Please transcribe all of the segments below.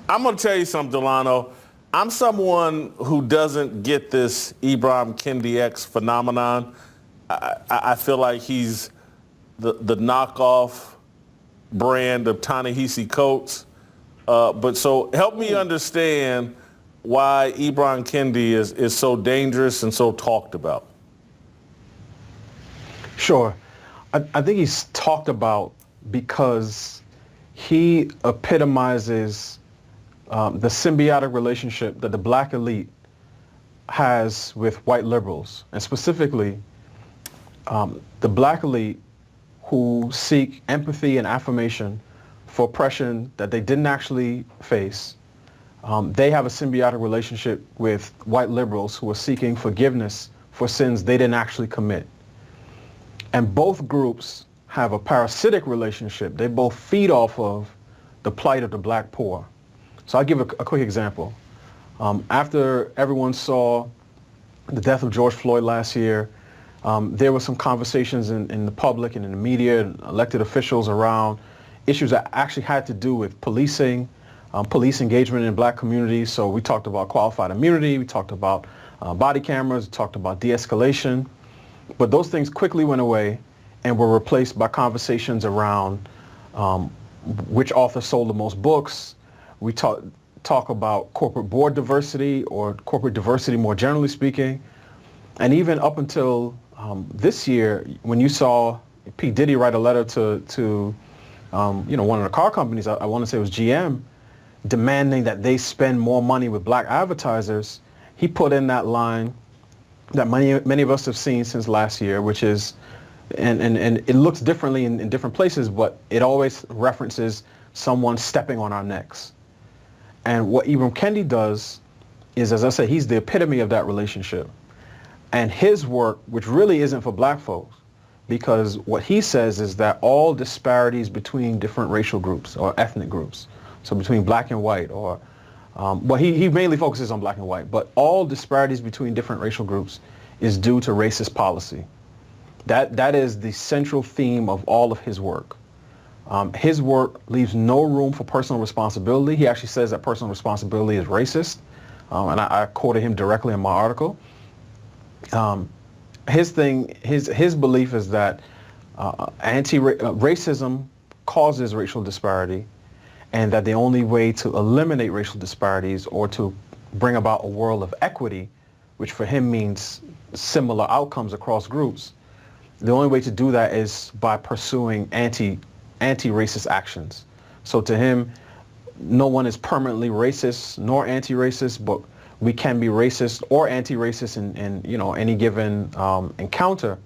I'm going to tell you something, Delano. I'm someone who doesn't get this Ibram Kendi X phenomenon. I feel like he's the knockoff brand of Ta-Nehisi Coates. But so help me understand why Ibram Kendi is so dangerous and so talked about. Sure. I think he's talked about because he epitomizes the symbiotic relationship that the black elite has with white liberals, and specifically the black elite who seek empathy and affirmation for oppression that they didn't actually face. They have a symbiotic relationship with white liberals who are seeking forgiveness for sins they didn't actually commit. And both groups have a parasitic relationship. They both feed off of the plight of the black poor. So I'll give a quick example. After everyone saw the death of George Floyd last year, there were some conversations in the public and in the media and elected officials around issues that actually had to do with policing, police engagement in black communities. So we talked about qualified immunity, we talked about body cameras, we talked about de-escalation. But those things quickly went away and were replaced by conversations around which author sold the most books. We talk about corporate board diversity or corporate diversity more generally speaking. And even up until this year, when you saw P. Diddy write a letter to one of the car companies, I want to say it was GM, demanding that they spend more money with black advertisers, he put in that line that many of us have seen since last year, which is, and it looks differently in different places, but it always references someone stepping on our necks. And what Ibram Kendi does is, as I said, he's the epitome of that relationship. And his work, which really isn't for black folks, because what he says is that all disparities between different racial groups or ethnic groups, so between black and white, or he mainly focuses on black and white, but all disparities between different racial groups is due to racist policy. That is the central theme of all of his work. His work leaves no room for personal responsibility. He actually says that personal responsibility is racist, and I quoted him directly in my article. His belief is that racism causes racial disparity, and that the only way to eliminate racial disparities or to bring about a world of equity, which for him means similar outcomes across groups, the only way to do that is by pursuing anti-racist actions. So to him, no one is permanently racist nor anti-racist, but we can be racist or anti-racist in any given encounter.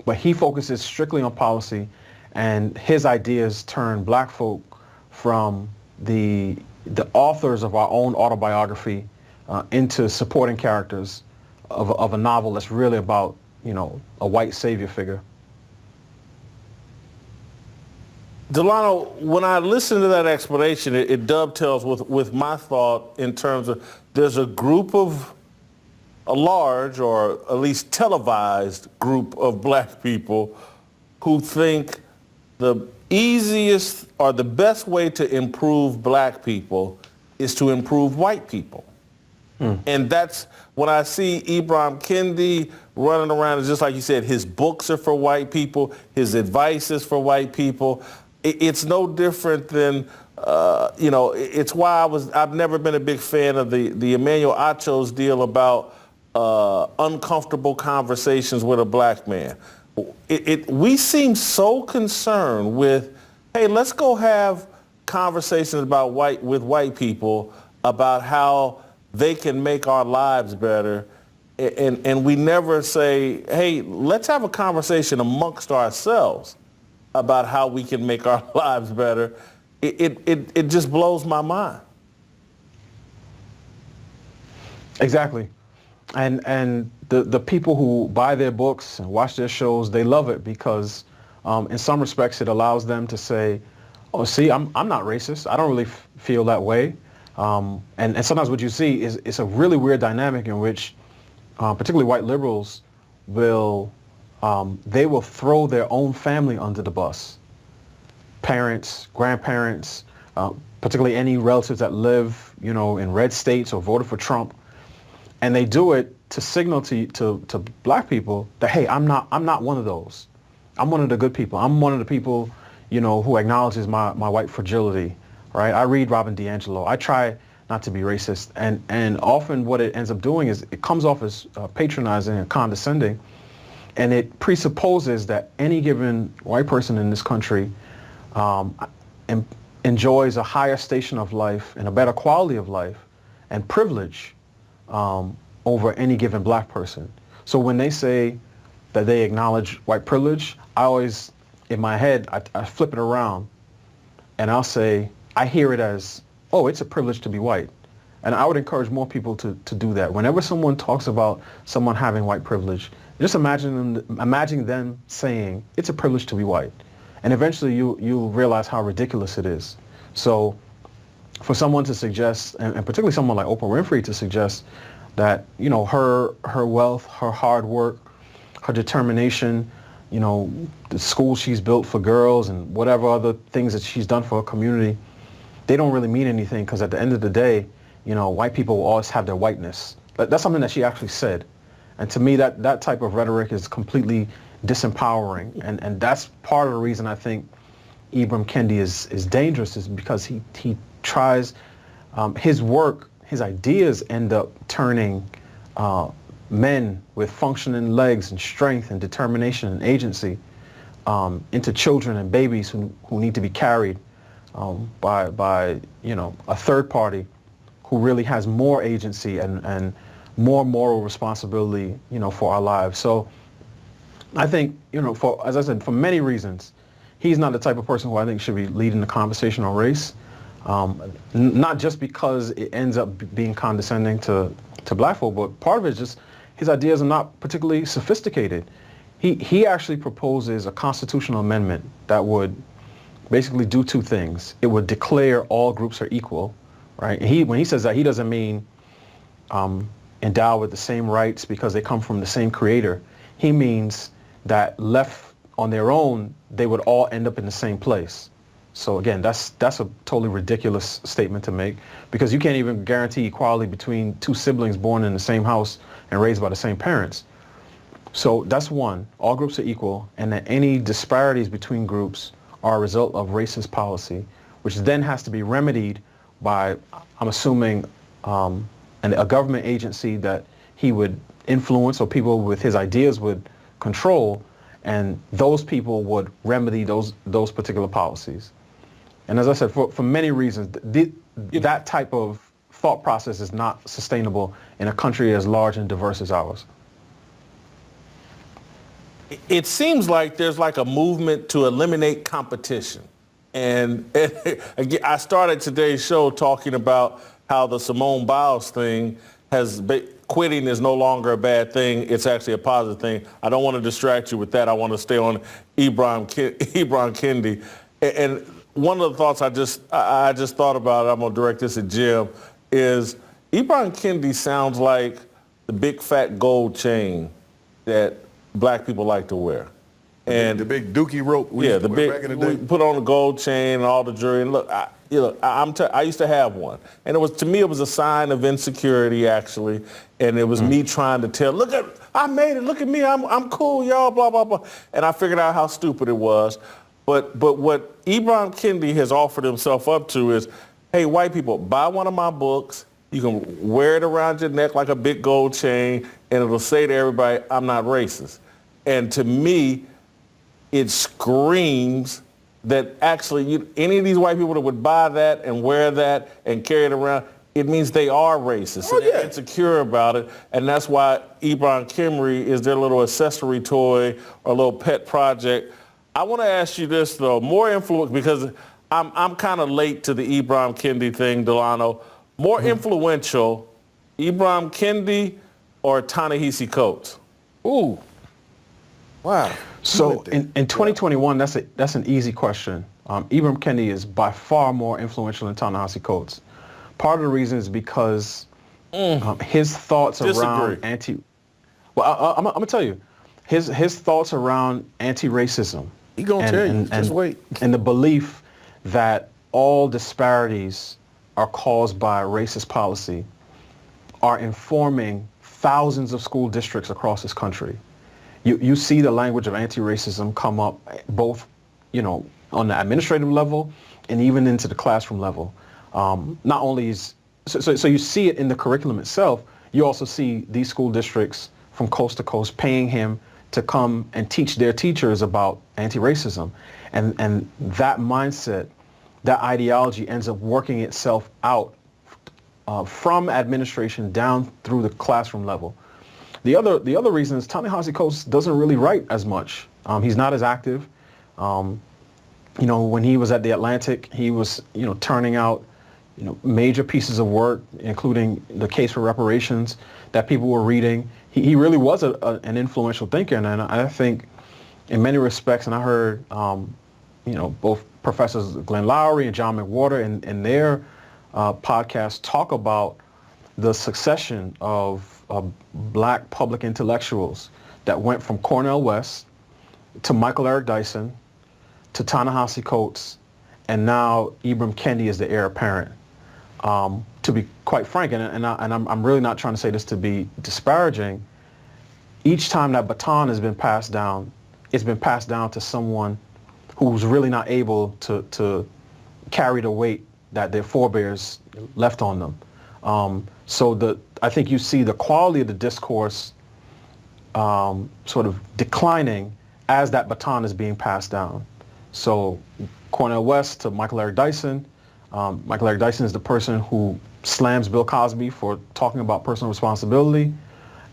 But he focuses strictly on policy, and his ideas turn black folk from the authors of our own autobiography into supporting characters of a novel that's really about a white savior figure. Delano, when I listen to that explanation, it dovetails with my thought in terms of there's a large or at least televised group of black people who think the easiest or the best way to improve black people is to improve white people. And that's when I see Ibram Kendi running around, it's just like you said, his books are for white people, his advice is for white people. It's no different than, it's why I've never been a big fan of the Emmanuel Acho's deal about uncomfortable conversations with a black man. We seem so concerned with, hey, let's go have conversations with white people about how they can make our lives better. And we never say, hey, let's have a conversation amongst ourselves about how we can make our lives better. It just blows my mind. Exactly. And the people who buy their books and watch their shows, they love it because in some respects it allows them to say, oh, see, I'm not racist. I don't really feel that way. And sometimes what you see is it's a really weird dynamic in which particularly white liberals will throw their own family under the bus. Parents, grandparents, particularly any relatives that live, in red states or voted for Trump, and they do it to signal to black people that, hey, I'm not one of those. I'm one of the good people. I'm one of the people, who acknowledges my white fragility, right? I read Robin DiAngelo. I try not to be racist, and often what it ends up doing is it comes off as patronizing and condescending, and it presupposes that any given white person in this country enjoys a higher station of life and a better quality of life and privilege over any given black person. So when they say that they acknowledge white privilege, I always, in my head, I flip it around and I'll say, I hear it as, oh, it's a privilege to be white. And I would encourage more people to do that. Whenever someone talks about someone having white privilege, just imagine them saying, it's a privilege to be white. And eventually you'll realize how ridiculous it is. So for someone to suggest, and particularly someone like Oprah Winfrey to suggest that, her wealth, her hard work, her determination, the school she's built for girls and whatever other things that she's done for her community, they don't really mean anything, because at the end of the day, white people will always have their whiteness. That's something that she actually said. And to me, that type of rhetoric is completely disempowering. And that's part of the reason I think Ibram Kendi is dangerous, is because he tries, his work, his ideas end up turning men with functioning legs and strength and determination and agency into children and babies who need to be carried by a third party who really has more agency and more moral responsibility, for our lives. So I think, as I said, for many reasons, he's not the type of person who I think should be leading the conversation on race. Not just because it ends up being condescending to black folk, but part of it is just his ideas are not particularly sophisticated. He actually proposes a constitutional amendment that would basically do two things. It would declare all groups are equal, right? And when he says that, he doesn't mean endowed with the same rights because they come from the same creator. He means that left on their own, they would all end up in the same place. So again, that's a totally ridiculous statement to make, because you can't even guarantee equality between two siblings born in the same house and raised by the same parents. So that's one, all groups are equal, and that any disparities between groups are a result of racist policy, which then has to be remedied by, I'm assuming, a government agency that he would influence, or people with his ideas would control, and those people would remedy those particular policies. And as I said, for many reasons, that type of thought process is not sustainable in a country as large and diverse as ours. It seems like there's like a movement to eliminate competition. And again, I started today's show talking about how the Simone Biles thing quitting is no longer a bad thing. It's actually a positive thing. I don't want to distract you with that. I want to stay on Ibram Kendi. And one of the thoughts I just thought about, I'm going to direct this at Jim, is Ibram Kendi sounds like the big fat gold chain that black people like to wear. And the big dookie rope we used to wear back in the day. We put on the gold chain and all the jewelry. And look, I used to have one, and to me it was a sign of insecurity actually, and it was me trying to tell, look at, I made it, look at me, I'm cool, y'all, blah blah blah, and I figured out how stupid it was. But what Ibram Kendi has offered himself up to is, hey, white people, buy one of my books. You can wear it around your neck like a big gold chain, and it'll say to everybody, I'm not racist. And to me, it screams that actually any of these white people that would buy that and wear that and carry it around, it means they are racist. Oh, and they're insecure about it. And that's why Ibram Kendi is their little accessory toy or little pet project. I want to ask you this, though, more influence, because I'm kind of late to the Ibram Kendi thing, Delano. More influential, Ibram Kendi or Ta-Nehisi Coates? Ooh. Wow. So in 2021, that's an easy question. Ibram Kendi is by far more influential than Ta-Nehisi Coates. Part of the reason is because his thoughts around I'm gonna tell you, his thoughts around anti-racism. He gonna tell you. Just wait. And the belief that all disparities are caused by racist policy are informing thousands of school districts across this country. You see the language of anti-racism come up both, on the administrative level and even into the classroom level. Not only is, so you see it in the curriculum itself, you also see these school districts from coast to coast paying him to come and teach their teachers about anti-racism. And that mindset, that ideology ends up working itself out from administration down through the classroom level. The other reason is Ta-Nehisi Coates doesn't really write as much. He's not as active. When he was at the Atlantic, he was, turning out, major pieces of work, including the case for reparations that people were reading. He really was an influential thinker, and I think in many respects, and I heard, both Professors Glenn Lowry and John McWhorter in their podcast talk about the succession of black public intellectuals that went from Cornel West to Michael Eric Dyson to Ta-Nehisi Coates, and now Ibram Kendi is the heir apparent. To be quite frank, and I'm really not trying to say this to be disparaging, each time that baton has been passed down, it's been passed down to someone who's really not able to carry the weight that their forebears left on them. I think you see the quality of the discourse sort of declining as that baton is being passed down. So Cornel West to Michael Eric Dyson. Michael Eric Dyson is the person who slams Bill Cosby for talking about personal responsibility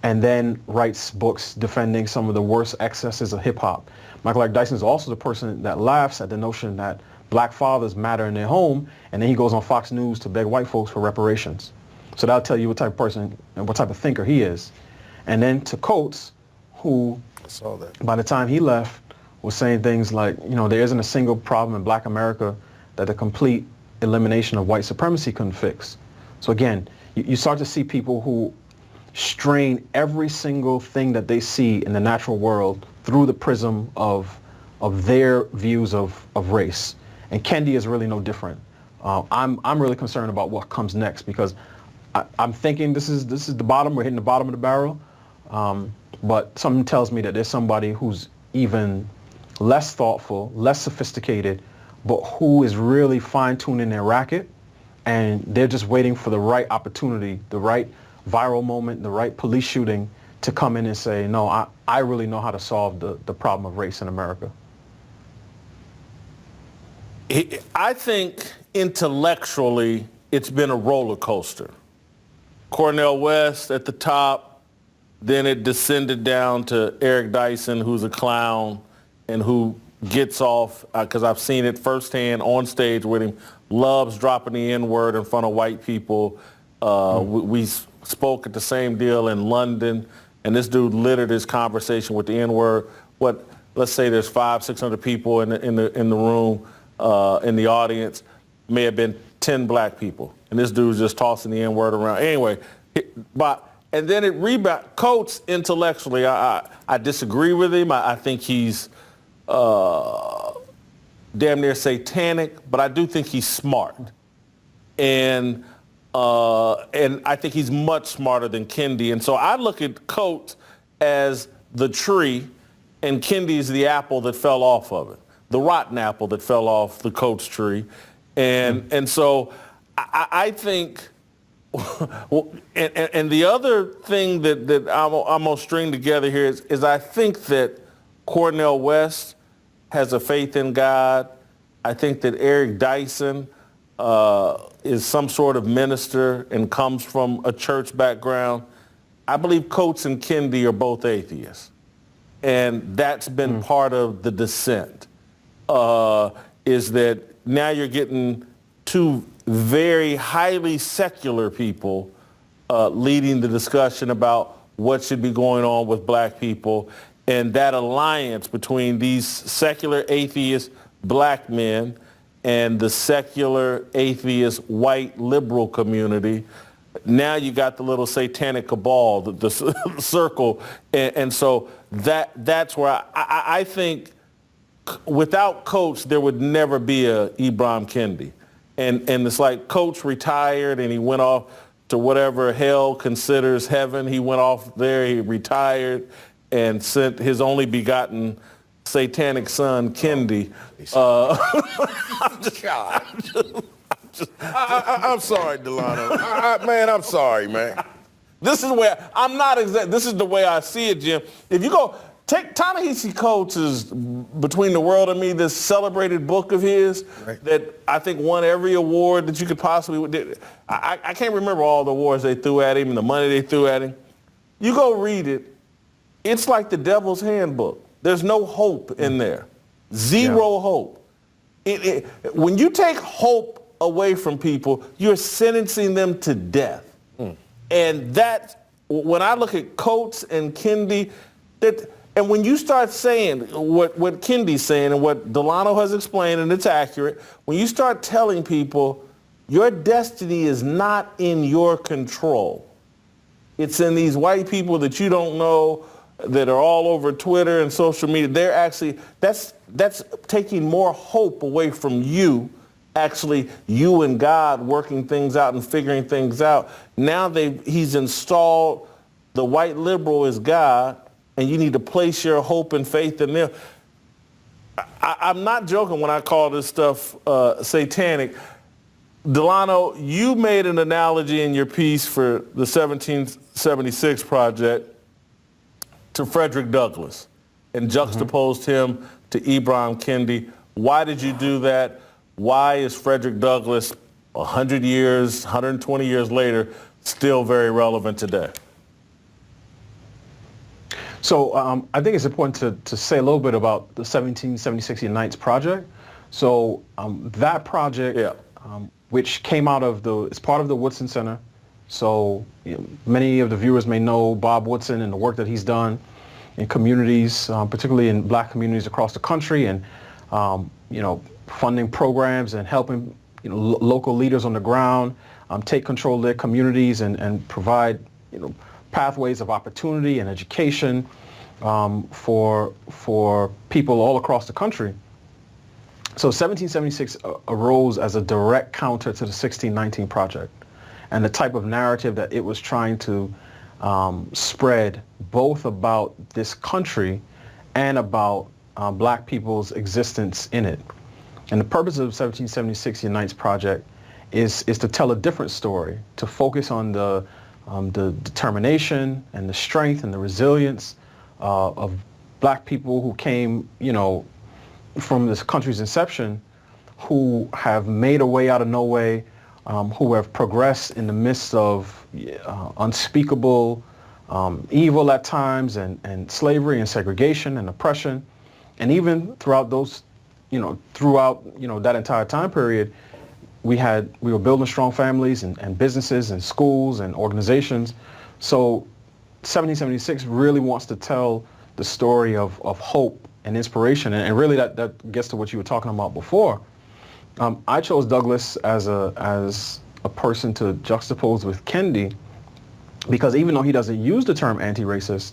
and then writes books defending some of the worst excesses of hip-hop. Michael Eric Dyson is also the person that laughs at the notion that black fathers matter in their home, and then he goes on Fox News to beg white folks for reparations. So that'll tell you what type of person and what type of thinker he is. And then to Coates, who, I saw that, by the time he left, was saying things like, there isn't a single problem in black America that the complete elimination of white supremacy couldn't fix. So again, you start to see people who strain every single thing that they see in the natural world through the prism of their views of race. And Kendi is really no different. I'm really concerned about what comes next, because I'm thinking this is the bottom. We're hitting the bottom of the barrel. But something tells me that there's somebody who's even less thoughtful, less sophisticated, but who is really fine-tuning their racket, and they're just waiting for the right opportunity, the right viral moment, the right police shooting to come in and say, no, I really know how to solve the problem of race in America. I think intellectually it's been a roller coaster. Cornel West at the top, then it descended down to Eric Dyson, who's a clown and who gets off, because I've seen it firsthand on stage with him, loves dropping the N-word in front of white people. We spoke at the same deal in London, and this dude littered his conversation with the N-word. Let's say there's 500-600 people in the room, in the audience, may have been 10 black people, and this dude's just tossing the N-word around. Anyway, and then it rebound. Coates, intellectually, I disagree with him. I think he's damn near satanic, but I do think he's smart. And I think he's much smarter than Kendi. And so I look at Coates as the tree, and Kendi's the apple that fell off of it, the rotten apple that fell off the Coates tree. And so I think, and the other thing that I'm going to string together here is I think that Cornel West has a faith in God. I think that Eric Dyson is some sort of minister and comes from a church background. I believe Coates and Kendi are both atheists. And that's been part of the descent, is that now you're getting two very highly secular people leading the discussion about what should be going on with black people. And that alliance between these secular atheist black men and the secular atheist white liberal community, now you got the little satanic cabal, the circle. And so that's where I think without Coates, there would never be a Ibram Kendi. and it's like Coach retired and he went off to whatever hell considers heaven. He went off there, he retired, and sent his only begotten satanic son, Kendi. I'm sorry, Delano. Man, I'm sorry, man. This is where I'm not exact. This is the way I see it, Jim. If you go take Ta-Nehisi Coates's Between the World and Me, this celebrated book of his that I think won every award that you could possibly. I can't remember all the awards they threw at him and the money they threw at him. You go read it. It's like the Devil's Handbook. There's no hope in there. Zero hope. When you take hope away from people, you're sentencing them to death. And that, when I look at Coates and Kendi, and when you start saying what Kendi's saying and what Delano has explained, and it's accurate, when you start telling people your destiny is not in your control, it's in these white people that you don't know that are all over Twitter and social media. They're actually, that's taking more hope away from you, actually you and God working things out and figuring things out. Now he's installed the white liberal as God, and you need to place your hope and faith in them. I'm not joking when I call this stuff satanic. Delano, you made an analogy in your piece for the 1776 Project to Frederick Douglass and juxtaposed him to Ibram Kendi. Why did you do that? Why is Frederick Douglass 100 years, 120 years later still very relevant today? So I think it's important to say a little bit about the 1776 Unites Project. So that project, which came out of it's part of the Woodson Center. So many of the viewers may know Bob Woodson and the work that he's done in communities, particularly in black communities across the country, and funding programs and helping local leaders on the ground take control of their communities and provide pathways of opportunity and education for people all across the country. So 1776 arose as a direct counter to the 1619 Project and the type of narrative that it was trying to spread, both about this country and about black people's existence in it. And the purpose of 1776 Unites Project is to tell a different story, to focus on the determination and the strength and the resilience of black people who came, from this country's inception, who have made a way out of no way, who have progressed in the midst of unspeakable evil at times, and slavery and segregation and oppression. And even throughout those, that entire time period, we were building strong families and businesses and schools and organizations. So 1776 really wants to tell the story of hope and inspiration, and really that gets to what you were talking about before. I chose Douglass as a person to juxtapose with Kendi, because even though he doesn't use the term anti-racist,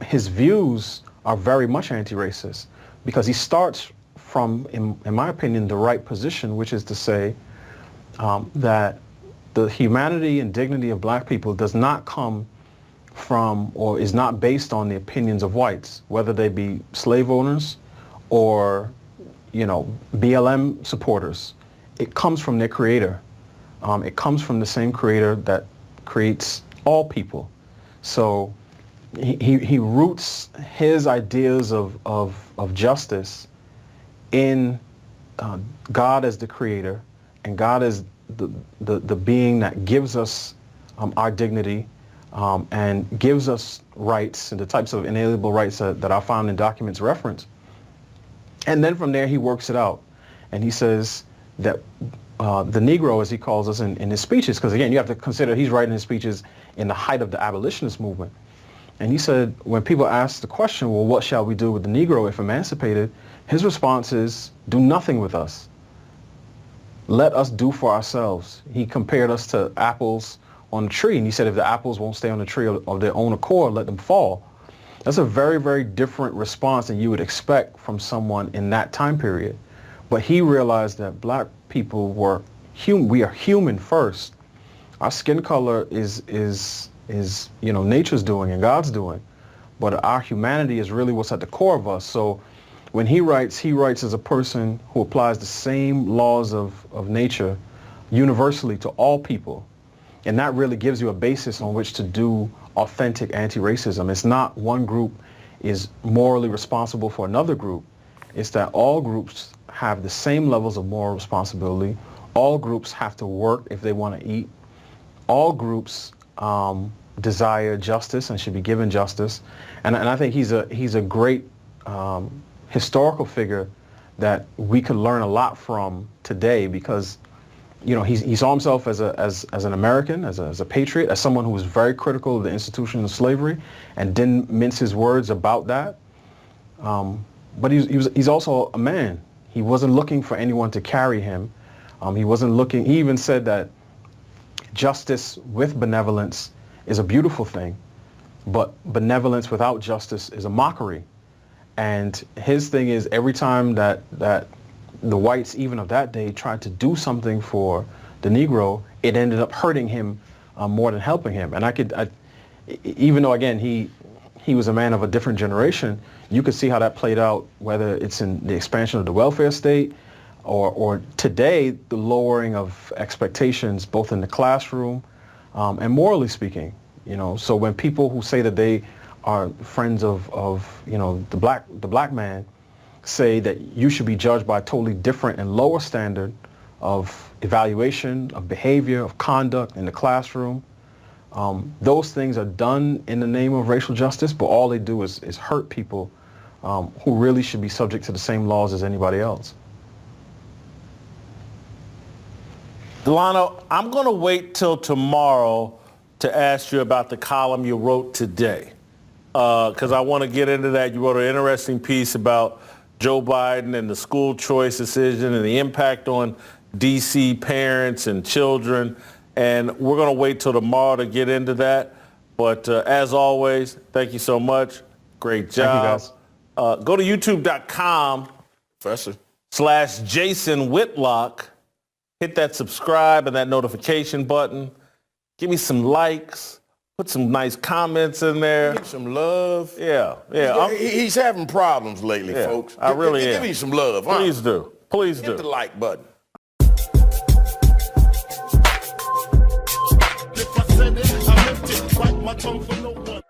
his views are very much anti-racist, because he starts from, in my opinion, the right position, which is to say that the humanity and dignity of black people does not come from, or is not based on, the opinions of whites, whether they be slave owners or BLM supporters. It comes from their creator. It comes from the same creator that creates all people. So he roots his ideas of justice in God as the creator, and God as the being that gives us our dignity and gives us rights, and the types of inalienable rights that are found in documents reference. And then from there he works it out, and he says that the Negro, as he calls us in his speeches, because again you have to consider he's writing his speeches in the height of the abolitionist movement, and he said when people ask the question, well, what shall we do with the Negro if emancipated, his response is, do nothing with us. Let us do for ourselves. He compared us to apples on a tree, and he said if the apples won't stay on the tree of their own accord, let them fall. That's a very, very different response than you would expect from someone in that time period. But he realized that black people were we are human first. Our skin color is nature's doing and God's doing, but our humanity is really what's at the core of us. So when he writes as a person who applies the same laws of nature universally to all people. And that really gives you a basis on which to do authentic anti-racism. It's not one group is morally responsible for another group. It's that all groups have the same levels of moral responsibility. All groups have to work if they want to eat. All groups desire justice and should be given justice. And I think he's a great historical figure that we could learn a lot from today, because he saw himself as an American, as a patriot, as someone who was very critical of the institution of slavery and didn't mince his words about that. But he's also a man. He wasn't looking for anyone to carry him. He wasn't looking. He even said that justice with benevolence is a beautiful thing, but benevolence without justice is a mockery. And his thing is, every time that the whites, even of that day, tried to do something for the Negro, it ended up hurting him more than helping him. And even though, again, he was a man of a different generation, you could see how that played out, whether it's in the expansion of the welfare state or today, the lowering of expectations, both in the classroom and morally speaking. So when people who say that they are friends of the black man say that you should be judged by a totally different and lower standard of evaluation, of behavior, of conduct in the classroom. Those things are done in the name of racial justice, but all they do is hurt people who really should be subject to the same laws as anybody else. Delano, I'm going to wait till tomorrow to ask you about the column you wrote today, because I want to get into that. You wrote an interesting piece about Joe Biden and the school choice decision and the impact on D.C. parents and children. And we're going to wait till tomorrow to get into that. But as always, thank you so much. Great job. Thank you, guys. Go to youtube.com/Jason Whitlock. Hit that subscribe and that notification button. Give me some likes. Put some nice comments in there. Give some love. Yeah. He's having problems lately, folks. I really am. Give me some love. Huh? Please do. Please do. Hit the like button. If I said it, I meant it. Bite my tongue for no one.